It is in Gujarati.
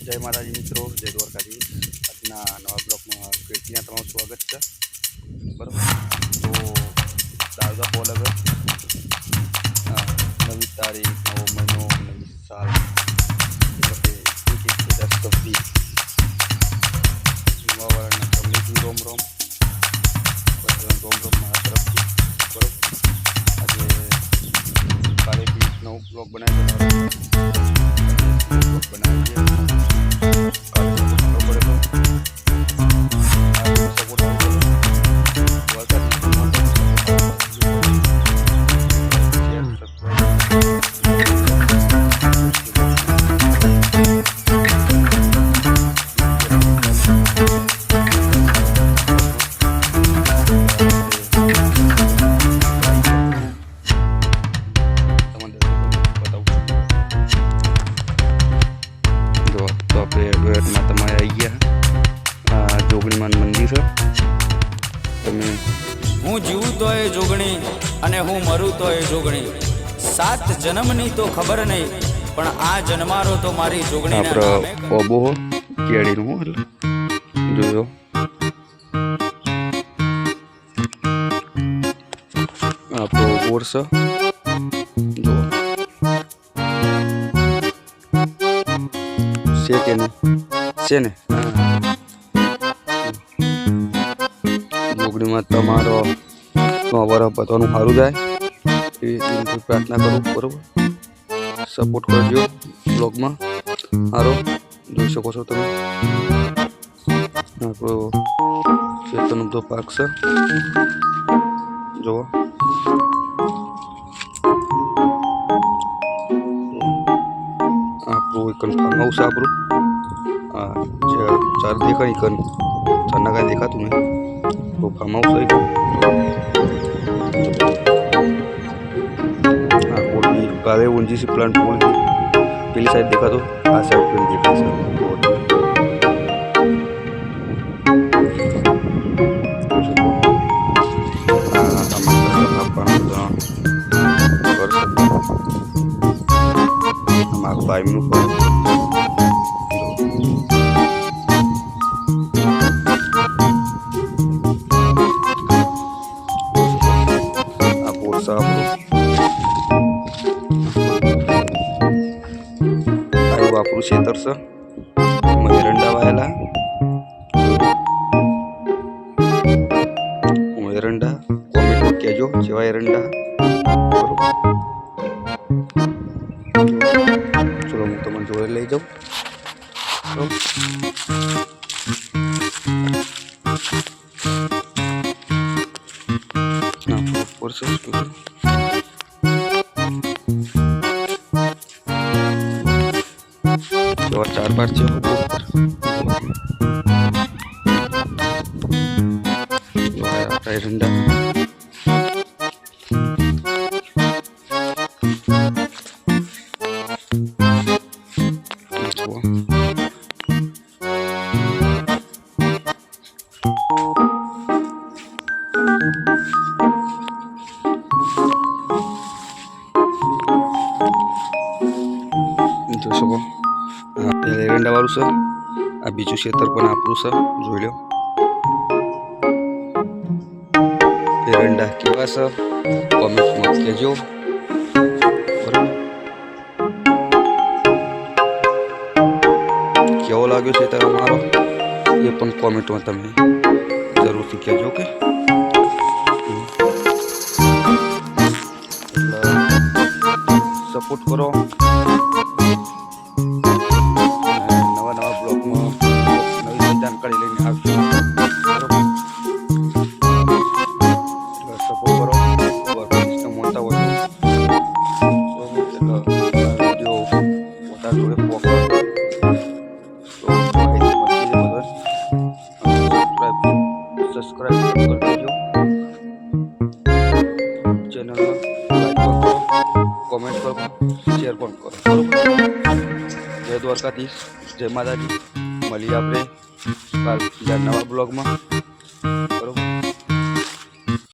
जय माताजी मित्रों, जय द्वारकाधीश। આજના નવા બ્લોગમાં ફરીથી તમારું સ્વાગત છે। બરાબર, તો દાદા બોલગ નવી તારીખ, નવો મહિનો, નવી સાલ એટલે 2026 નવાવાળાના તમને રોમ રોમ બધાને રોમ રોમ મારા તરફથી। બરાબર, આજે કાલે બી નવો બ્લોગ બનાવ્યો બનાવીએ। હું જીવું તો એ જોગણી અને હું મરું તો એ જોગણી। 7 જન્મની તો ખબર નહીં, પણ આ જન્મારો તો મારી જોગણીના નામે ઓબો કેડીનું એટલે જોયો આપણો કોર્સ જો છે કે નહીં છે ને। જોગણીમાં તમારો વરસ બધાનું સારું જાય એવી પ્રાર્થના કરું। બરાબર, સપોર્ટ કરજો બ્લોગમાં સારો જોઈ શકો છો તમે। આપણો ખેતરનો બધો પાક છે જુઓ। આપણું એક ફાર્મ હાઉસ આપણું જે ચાર દેખાય કન ચારના કાંઈ દેખાતું નહીં તો ફાર્મ હાઉસ આવી काले ऊंची सी प्लांट फूल पीली साइड देखा तो आ साइड पे देखा આપણું ખેતર છે એરંડા વાયેલા એરંડા કોમેન્ટમાં કહેજો જેવા એરંડા। બરોબર, ચલો હું તમને જોડે લઈ જાઉં। और 4 बार जो एरंडा જોઈ શકો एरंडा वालू से आ बीजू क्षेत्र पण आपलू से જોઈ લો। एरंडा केवा से कमेंट में कहेजो। बराबर, केवो लाग्यो छे तमारो ये पण कमेंट में तमे जरूर थी कहेजो के सपोर्ट करो। जानकारी लेने आवજો। सपोर्ट करो और इसका मोटा हो तो वीडियो मोटा जोड़े पोकर तो सब्सक्राइब कर दीजिए चैनल लाइक करो, कमेंट करो, शेयर करो। जय द्वारकाधीश, जय माताजी। મળીએ આપણે કાલ બીજા નવા બ્લોગમાં। બરોબર।